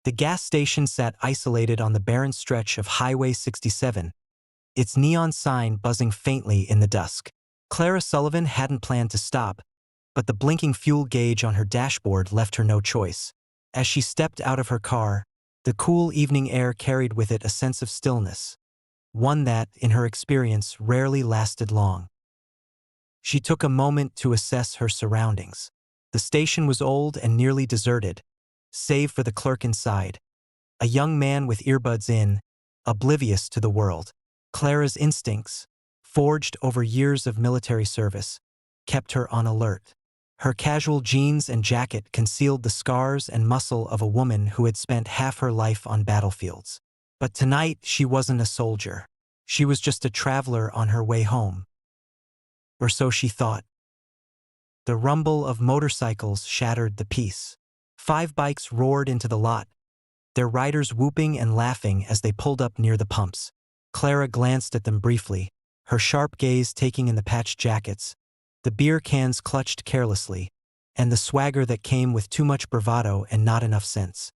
The gas station sat isolated on the barren stretch of Highway 67, its neon sign buzzing faintly in the dusk. Clara Sullivan hadn't planned to stop, but the blinking fuel gauge on her dashboard left her no choice. As she stepped out of her car, the cool evening air carried with it a sense of stillness, one that, in her experience, rarely lasted long. She took a moment to assess her surroundings. The station was old and nearly deserted, save for the clerk inside, a young man with earbuds in, oblivious to the world. Clara's instincts, forged over years of military service, kept her on alert. Her casual jeans and jacket concealed the scars and muscle of a woman who had spent half her life on battlefields. But tonight she wasn't a soldier. She was just a traveler on her way home. Or so she thought. The rumble of motorcycles shattered the peace. 5 bikes roared into the lot, their riders whooping and laughing as they pulled up near the pumps. Clara glanced at them briefly, her sharp gaze taking in the patched jackets, the beer cans clutched carelessly, and the swagger that came with too much bravado and not enough sense.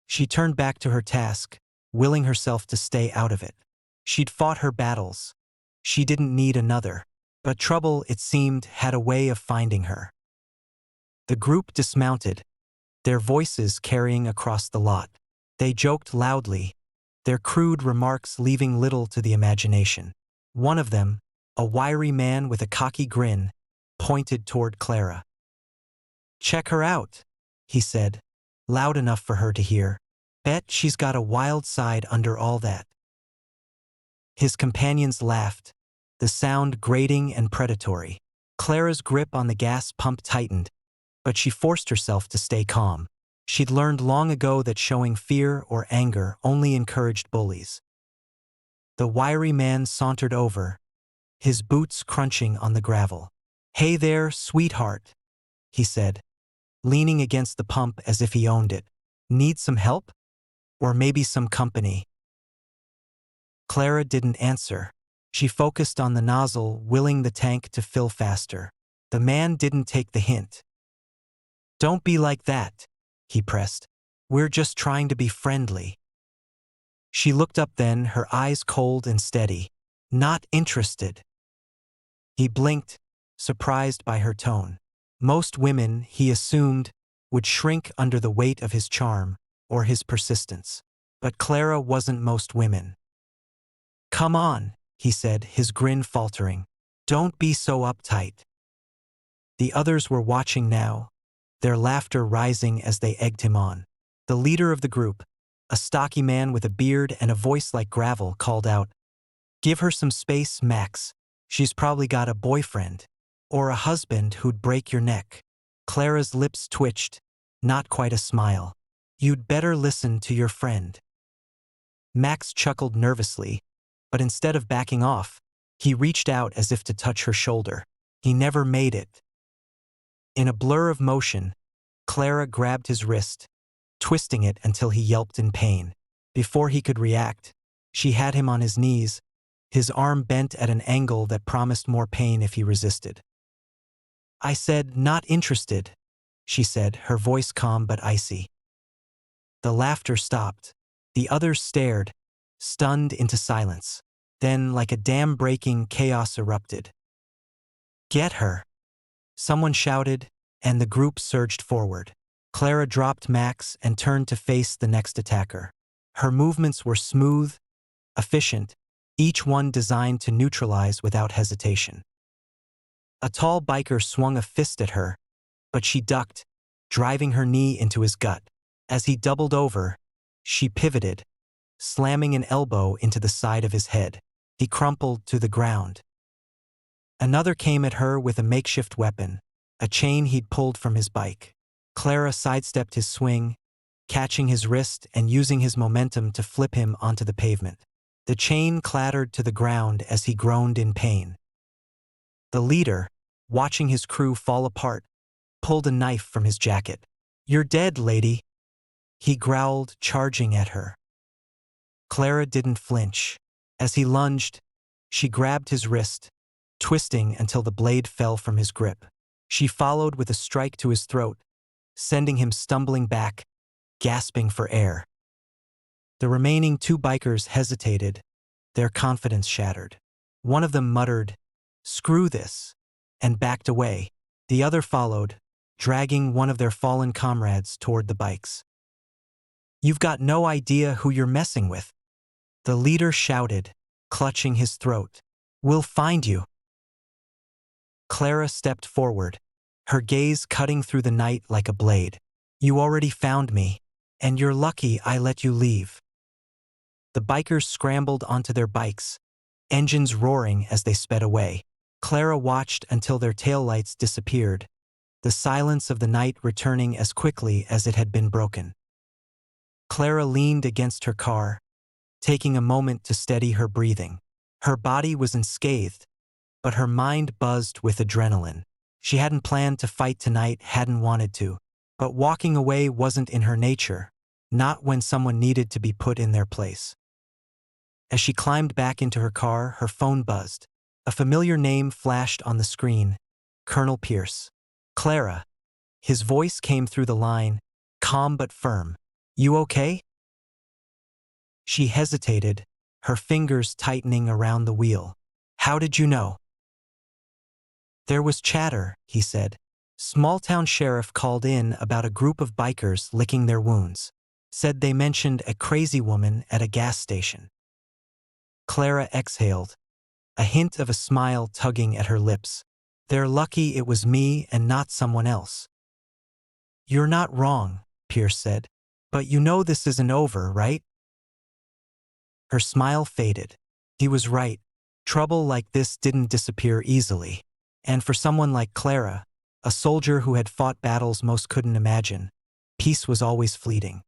She turned back to her task, willing herself to stay out of it. She'd fought her battles. She didn't need another. But trouble, it seemed, had a way of finding her. The group dismounted, their voices carrying across the lot. They joked loudly, their crude remarks leaving little to the imagination. One of them, a wiry man with a cocky grin, pointed toward Clara. "Check her out," he said, loud enough for her to hear. "Bet she's got a wild side under all that." His companions laughed, the sound grating and predatory. Clara's grip on the gas pump tightened, but she forced herself to stay calm. She'd learned long ago that showing fear or anger only encouraged bullies. The wiry man sauntered over, his boots crunching on the gravel. "Hey there, sweetheart," he said, leaning against the pump as if he owned it. "Need some help? Or maybe some company?" Clara didn't answer. She focused on the nozzle, willing the tank to fill faster. The man didn't take the hint. "Don't be like that," he pressed. "We're just trying to be friendly." She looked up then, her eyes cold and steady. "Not interested." He blinked, surprised by her tone. Most women, he assumed, would shrink under the weight of his charm or his persistence. But Clara wasn't most women. "Come on," he said, his grin faltering. "Don't be so uptight." The others were watching now, their laughter rising as they egged him on. The leader of the group, a stocky man with a beard and a voice like gravel, called out, "Give her some space, Max. She's probably got a boyfriend. Or a husband who'd break your neck." Clara's lips twitched, not quite a smile. "You'd better listen to your friend." Max chuckled nervously, but instead of backing off, he reached out as if to touch her shoulder. He never made it. In a blur of motion, Clara grabbed his wrist, twisting it until he yelped in pain. Before he could react, she had him on his knees, his arm bent at an angle that promised more pain if he resisted. "I said, not interested," she said, her voice calm but icy. The laughter stopped. The others stared, stunned into silence. Then, like a dam breaking, chaos erupted. "Get her!" someone shouted, and the group surged forward. Clara dropped Max and turned to face the next attacker. Her movements were smooth, efficient, each one designed to neutralize without hesitation. A tall biker swung a fist at her, but she ducked, driving her knee into his gut. As he doubled over, she pivoted, slamming an elbow into the side of his head. He crumpled to the ground. Another came at her with a makeshift weapon, a chain he'd pulled from his bike. Clara sidestepped his swing, catching his wrist and using his momentum to flip him onto the pavement. The chain clattered to the ground as he groaned in pain. The leader, watching his crew fall apart, pulled a knife from his jacket. "You're dead, lady," he growled, charging at her. Clara didn't flinch. As he lunged, she grabbed his wrist, twisting until the blade fell from his grip. She followed with a strike to his throat, sending him stumbling back, gasping for air. The remaining two bikers hesitated, their confidence shattered. One of them muttered, "Screw this," and backed away. The other followed, dragging one of their fallen comrades toward the bikes. "You've got no idea who you're messing with," the leader shouted, clutching his throat. "We'll find you." Clara stepped forward, her gaze cutting through the night like a blade. "You already found me, and you're lucky I let you leave." The bikers scrambled onto their bikes, engines roaring as they sped away. Clara watched until their taillights disappeared, the silence of the night returning as quickly as it had been broken. Clara leaned against her car, taking a moment to steady her breathing. Her body was unscathed, but her mind buzzed with adrenaline. She hadn't planned to fight tonight, hadn't wanted to. But walking away wasn't in her nature, not when someone needed to be put in their place. As she climbed back into her car, her phone buzzed. A familiar name flashed on the screen, Colonel Pierce. "Clara." His voice came through the line, calm but firm. "You okay?" She hesitated, her fingers tightening around the wheel. "How did you know?" "There was chatter," he said. "Small-town sheriff called in about a group of bikers licking their wounds. Said they mentioned a crazy woman at a gas station." Clara exhaled, a hint of a smile tugging at her lips. "They're lucky it was me and not someone else." "You're not wrong," Pierce said. "But you know this isn't over, right?" Her smile faded. He was right. Trouble like this didn't disappear easily. And for someone like Clara, a soldier who had fought battles most couldn't imagine, peace was always fleeting.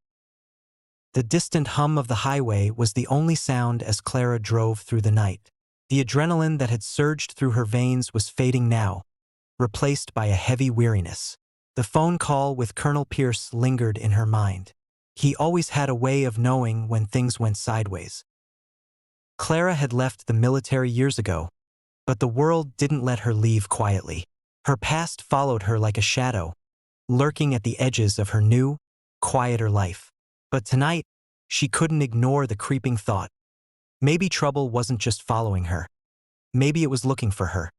The distant hum of the highway was the only sound as Clara drove through the night. The adrenaline that had surged through her veins was fading now, replaced by a heavy weariness. The phone call with Colonel Pierce lingered in her mind. He always had a way of knowing when things went sideways. Clara had left the military years ago, but the world didn't let her leave quietly. Her past followed her like a shadow, lurking at the edges of her new, quieter life. But tonight, she couldn't ignore the creeping thought. Maybe trouble wasn't just following her. Maybe it was looking for her.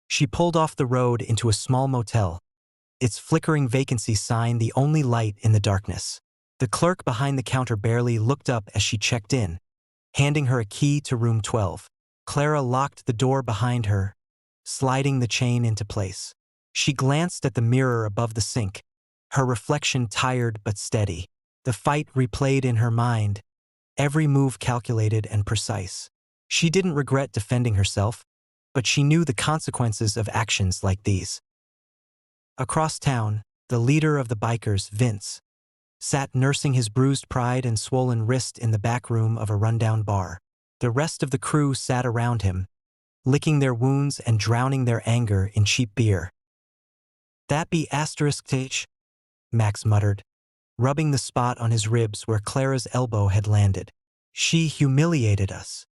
She pulled off the road into a small motel, its flickering vacancy sign the only light in the darkness. The clerk behind the counter barely looked up as she checked in, handing her a key to room 12. Clara locked the door behind her, sliding the chain into place. She glanced at the mirror above the sink, her reflection tired but steady. The fight replayed in her mind, every move calculated and precise. She didn't regret defending herself, but she knew the consequences of actions like these. Across town, the leader of the bikers, Vince, sat nursing his bruised pride and swollen wrist in the back room of a rundown bar. The rest of the crew sat around him, licking their wounds and drowning their anger in cheap beer. "That be *H," Max muttered, rubbing the spot on his ribs where Clara's elbow had landed. "She humiliated us."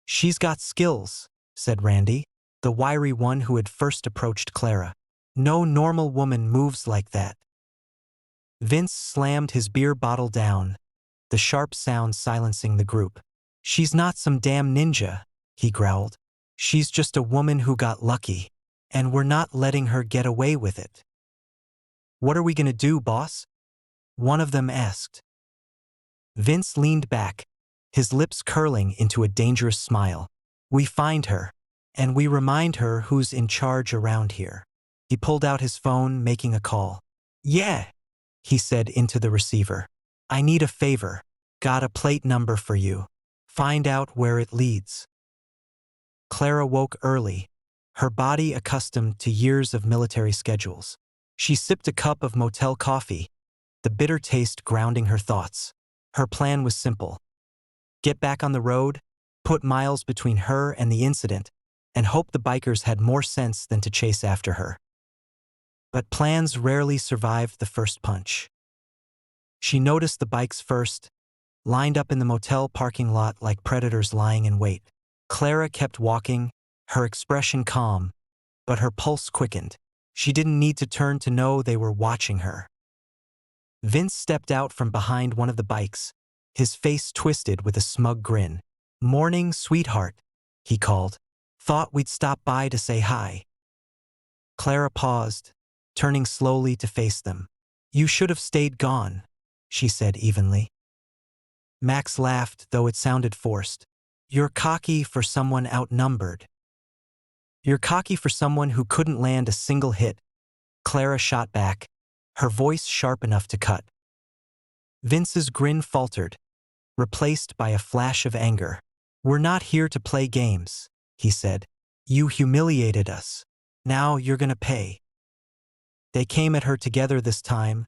"She's got skills," said Randy, the wiry one who had first approached Clara. "No normal woman moves like that." Vince slammed his beer bottle down, the sharp sound silencing the group. "She's not some damn ninja," he growled. "She's just a woman who got lucky, and we're not letting her get away with it." "What are we gonna do, boss?" one of them asked. Vince leaned back, his lips curling into a dangerous smile. "We find her, and we remind her who's in charge around here." He pulled out his phone, making a call. "Yeah," he said into the receiver. "I need a favor. Got a plate number for you. Find out where it leads." Clara woke early, her body accustomed to years of military schedules. She sipped a cup of motel coffee, the bitter taste grounding her thoughts. Her plan was simple. Get back on the road, put miles between her and the incident, and hope the bikers had more sense than to chase after her. But plans rarely survived the first punch. She noticed the bikes first, lined up in the motel parking lot like predators lying in wait. Clara kept walking, her expression calm, but her pulse quickened. She didn't need to turn to know they were watching her. Vince stepped out from behind one of the bikes, his face twisted with a smug grin. "Morning, sweetheart," he called. "Thought we'd stop by to say hi." Clara paused, turning slowly to face them. "You should have stayed gone," she said evenly. Max laughed, though it sounded forced. "You're cocky for someone outnumbered." "You're cocky for someone who couldn't land a single hit," Clara shot back, her voice sharp enough to cut. Vince's grin faltered, replaced by a flash of anger. "We're not here to play games," he said. "You humiliated us. Now you're gonna pay." They came at her together this time,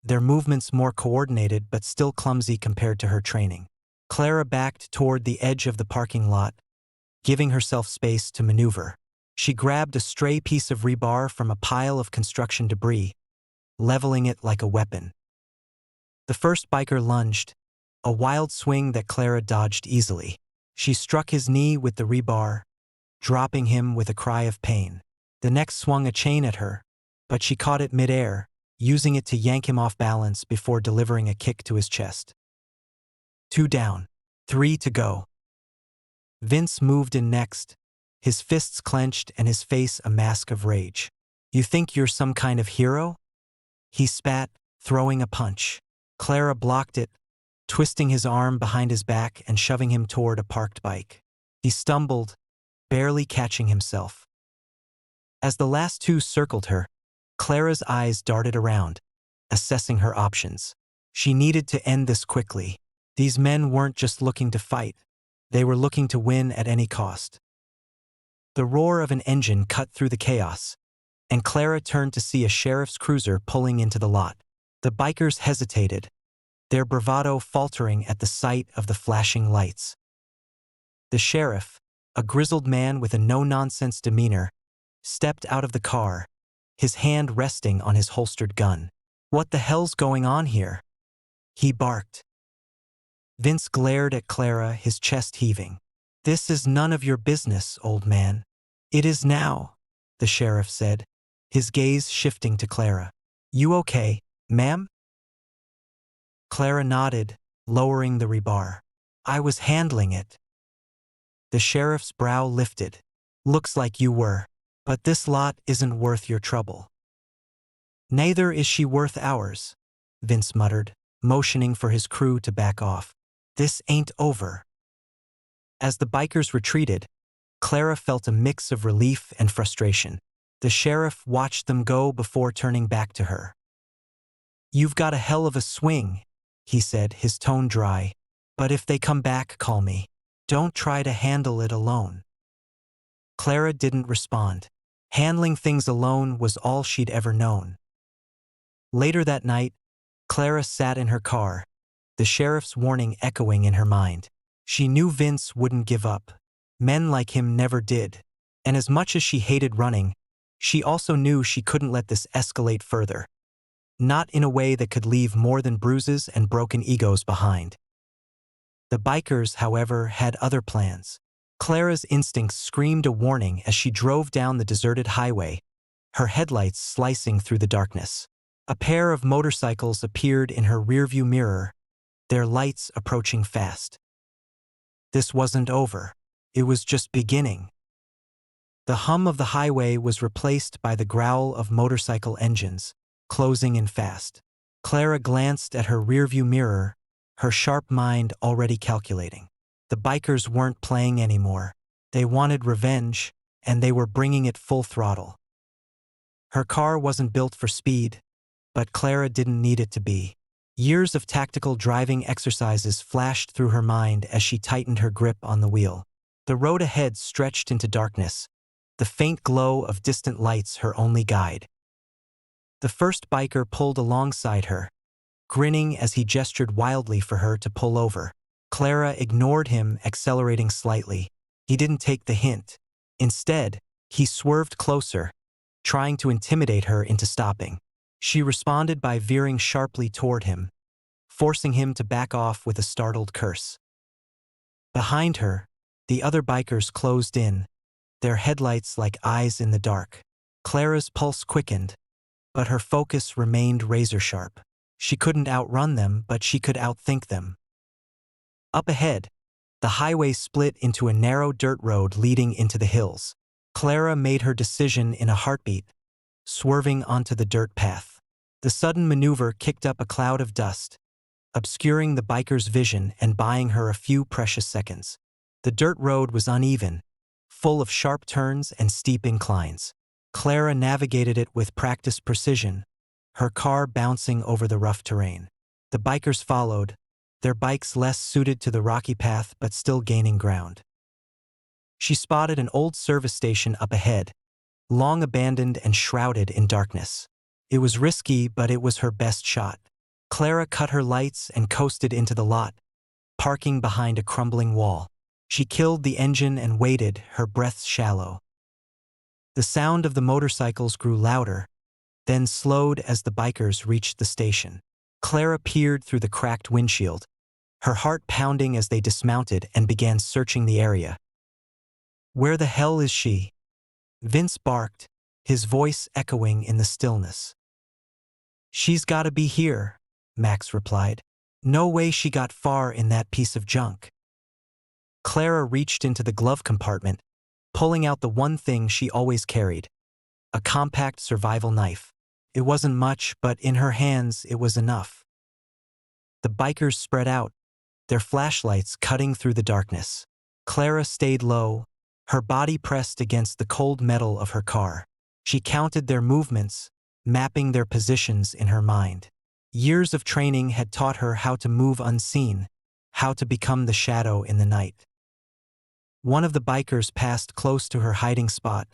their movements more coordinated but still clumsy compared to her training. Clara backed toward the edge of the parking lot, giving herself space to maneuver. She grabbed a stray piece of rebar from a pile of construction debris, leveling it like a weapon. The first biker lunged, a wild swing that Clara dodged easily. She struck his knee with the rebar, dropping him with a cry of pain. The next swung a chain at her, but she caught it midair, using it to yank him off balance before delivering a kick to his chest. 2 down, 3 to go. Vince moved in next, his fists clenched and his face a mask of rage. "You think you're some kind of hero?" he spat, throwing a punch. Clara blocked it, twisting his arm behind his back and shoving him toward a parked bike. He stumbled, barely catching himself. As the last two circled her, Clara's eyes darted around, assessing her options. She needed to end this quickly. These men weren't just looking to fight, they were looking to win at any cost. The roar of an engine cut through the chaos, and Clara turned to see a sheriff's cruiser pulling into the lot. The bikers hesitated, their bravado faltering at the sight of the flashing lights. The sheriff, a grizzled man with a no-nonsense demeanor, stepped out of the car, his hand resting on his holstered gun. "What the hell's going on here?" he barked. Vince glared at Clara, his chest heaving. "This is none of your business, old man." "It is now," the sheriff said, his gaze shifting to Clara. "You okay, ma'am?" Clara nodded, lowering the rebar. "I was handling it." The sheriff's brow lifted. "Looks like you were. But this lot isn't worth your trouble." "Neither is she worth ours," Vince muttered, motioning for his crew to back off. "This ain't over." As the bikers retreated, Clara felt a mix of relief and frustration. The sheriff watched them go before turning back to her. "You've got a hell of a swing," he said, his tone dry. "But if they come back, call me. Don't try to handle it alone." Clara didn't respond. Handling things alone was all she'd ever known. Later that night, Clara sat in her car, the sheriff's warning echoing in her mind. She knew Vince wouldn't give up. Men like him never did. And as much as she hated running, she also knew she couldn't let this escalate further. Not in a way that could leave more than bruises and broken egos behind. The bikers, however, had other plans. Clara's instincts screamed a warning as she drove down the deserted highway, her headlights slicing through the darkness. A pair of motorcycles appeared in her rearview mirror, their lights approaching fast. This wasn't over. It was just beginning. The hum of the highway was replaced by the growl of motorcycle engines, closing in fast. Clara glanced at her rearview mirror, her sharp mind already calculating. The bikers weren't playing anymore. They wanted revenge, and they were bringing it full throttle. Her car wasn't built for speed, but Clara didn't need it to be. Years of tactical driving exercises flashed through her mind as she tightened her grip on the wheel. The road ahead stretched into darkness, the faint glow of distant lights her only guide. The first biker pulled alongside her, grinning as he gestured wildly for her to pull over. Clara ignored him, accelerating slightly. He didn't take the hint. Instead, he swerved closer, trying to intimidate her into stopping. She responded by veering sharply toward him, forcing him to back off with a startled curse. Behind her, the other bikers closed in, their headlights like eyes in the dark. Clara's pulse quickened, but her focus remained razor-sharp. She couldn't outrun them, but she could outthink them. Up ahead, the highway split into a narrow dirt road leading into the hills. Clara made her decision in a heartbeat, swerving onto the dirt path. The sudden maneuver kicked up a cloud of dust, obscuring the biker's vision and buying her a few precious seconds. The dirt road was uneven, full of sharp turns and steep inclines. Clara navigated it with practiced precision, her car bouncing over the rough terrain. The bikers followed, their bikes less suited to the rocky path but still gaining ground. She spotted an old service station up ahead, long abandoned and shrouded in darkness. It was risky, but it was her best shot. Clara cut her lights and coasted into the lot, parking behind a crumbling wall. She killed the engine and waited, her breath shallow. The sound of the motorcycles grew louder, then slowed as the bikers reached the station. Clara peered through the cracked windshield, her heart pounding as they dismounted and began searching the area. "Where the hell is she?" Vince barked, his voice echoing in the stillness. "She's gotta be here," Max replied. "No way she got far in that piece of junk." Clara reached into the glove compartment, pulling out the one thing she always carried, a compact survival knife. It wasn't much, but in her hands it was enough. The bikers spread out, their flashlights cutting through the darkness. Clara stayed low, her body pressed against the cold metal of her car. She counted their movements, mapping their positions in her mind. Years of training had taught her how to move unseen, how to become the shadow in the night. One of the bikers passed close to her hiding spot,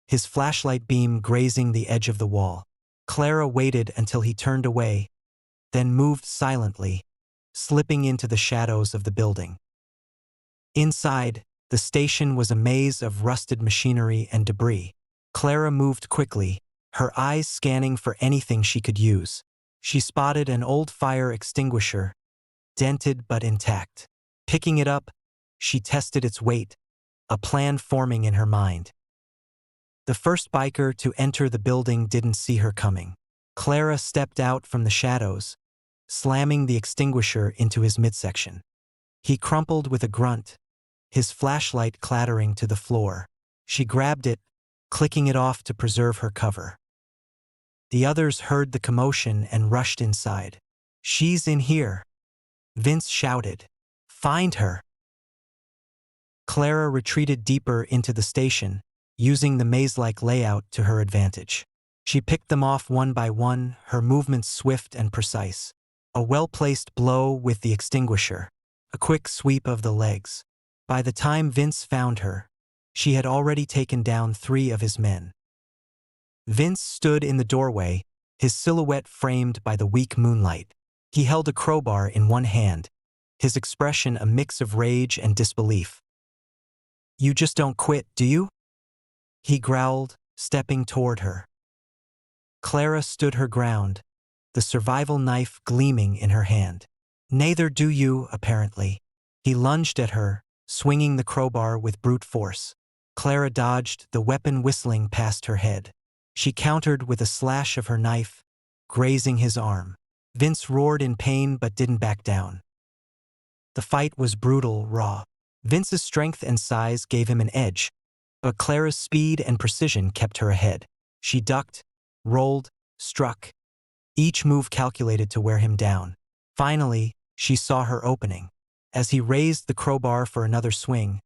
his flashlight beam grazing the edge of the wall. Clara waited until he turned away, then moved silently, slipping into the shadows of the building. Inside, the station was a maze of rusted machinery and debris. Clara moved quickly, her eyes scanning for anything she could use. She spotted an old fire extinguisher, dented but intact. Picking it up, she tested its weight, a plan forming in her mind. The first biker to enter the building didn't see her coming. Clara stepped out from the shadows, slamming the extinguisher into his midsection. He crumpled with a grunt, his flashlight clattering to the floor. She grabbed it, clicking it off to preserve her cover. The others heard the commotion and rushed inside. "She's in here," Vince shouted. "Find her." Clara retreated deeper into the station, using the maze-like layout to her advantage. She picked them off one by one, her movements swift and precise. A well-placed blow with the extinguisher, a quick sweep of the legs. By the time Vince found her, she had already taken down 3 of his men. Vince stood in the doorway, his silhouette framed by the weak moonlight. He held a crowbar in one hand, his expression a mix of rage and disbelief. "You just don't quit, do you?" he growled, stepping toward her. Clara stood her ground, the survival knife gleaming in her hand. "Neither do you, apparently." He lunged at her, swinging the crowbar with brute force. Clara dodged, the weapon whistling past her head. She countered with a slash of her knife, grazing his arm. Vince roared in pain but didn't back down. The fight was brutal, raw. Vince's strength and size gave him an edge, but Clara's speed and precision kept her ahead. She ducked, rolled, struck, each move calculated to wear him down. Finally, she saw her opening. As he raised the crowbar for another swing,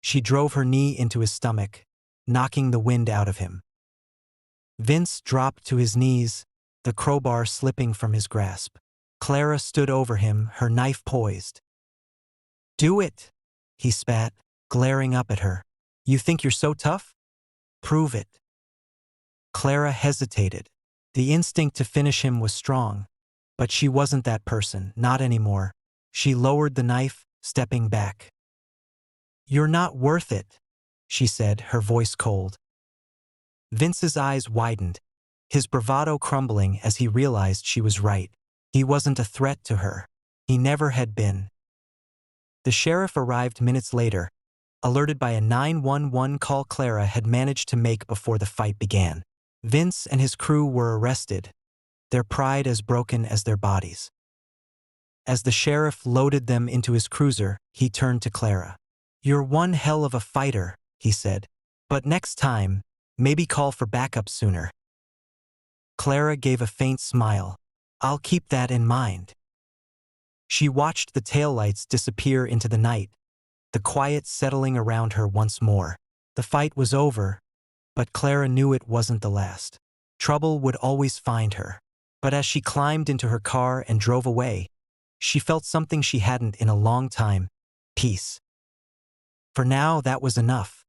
she drove her knee into his stomach, knocking the wind out of him. Vince dropped to his knees, the crowbar slipping from his grasp. Clara stood over him, her knife poised. "Do it," he spat, glaring up at her. "You think you're so tough? Prove it." Clara hesitated. The instinct to finish him was strong, but she wasn't that person, not anymore. She lowered the knife, stepping back. "You're not worth it," she said, her voice cold. Vince's eyes widened, his bravado crumbling as he realized she was right. He wasn't a threat to her. He never had been. The sheriff arrived minutes later, alerted by a 911 call Clara had managed to make before the fight began. Vince and his crew were arrested, their pride as broken as their bodies. As the sheriff loaded them into his cruiser, he turned to Clara. "You're one hell of a fighter," he said. "But next time, maybe call for backup sooner." Clara gave a faint smile. "I'll keep that in mind." She watched the taillights disappear into the night, the quiet settling around her once more. The fight was over, but Clara knew it wasn't the last. Trouble would always find her. But as she climbed into her car and drove away, she felt something she hadn't in a long time: peace. For now, that was enough.